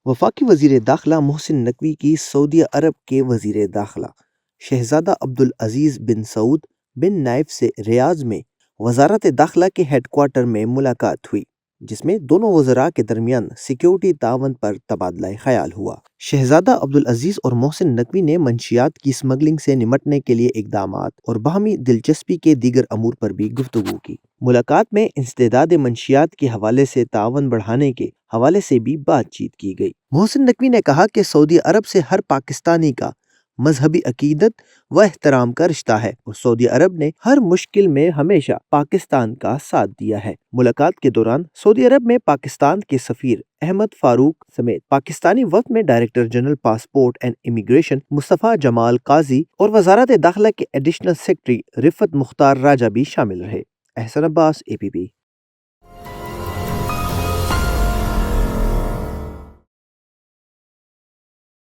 وفاقی وزیر داخلہ محسن نقوی کی سعودی عرب کے وزیر داخلہ شہزادہ عبدالعزیز بن سعود بن نائف سے ریاض میں وزارت داخلہ کے ہیڈ کوارٹر میں ملاقات ہوئی، جس میں دونوں وزراء کے درمیان سیکیورٹی تعاون پر تبادلہ خیال ہوا۔ شہزادہ عبدالعزیز اور محسن نقوی نے منشیات کی اسمگلنگ سے نمٹنے کے لیے اقدامات اور باہمی دلچسپی کے دیگر امور پر بھی گفتگو کی۔ ملاقات میں انسداد منشیات کے حوالے سے تعاون بڑھانے کے حوالے سے بھی بات چیت کی گئی۔ محسن نقوی نے کہا کہ سعودی عرب سے ہر پاکستانی کا مذہبی عقیدت و احترام کا رشتہ ہے اور سعودی عرب نے ہر مشکل میں ہمیشہ پاکستان کا ساتھ دیا ہے۔ ملاقات کے دوران سعودی عرب میں پاکستان کے سفیر احمد فاروق سمیت پاکستانی وفد میں director general passport and immigration Mustafa Jamal Qazi اور وزارت داخلہ کے ایڈیشنل سیکرٹری رفعت مختار راجہ بھی شامل رہے۔ احسن عباس، APP۔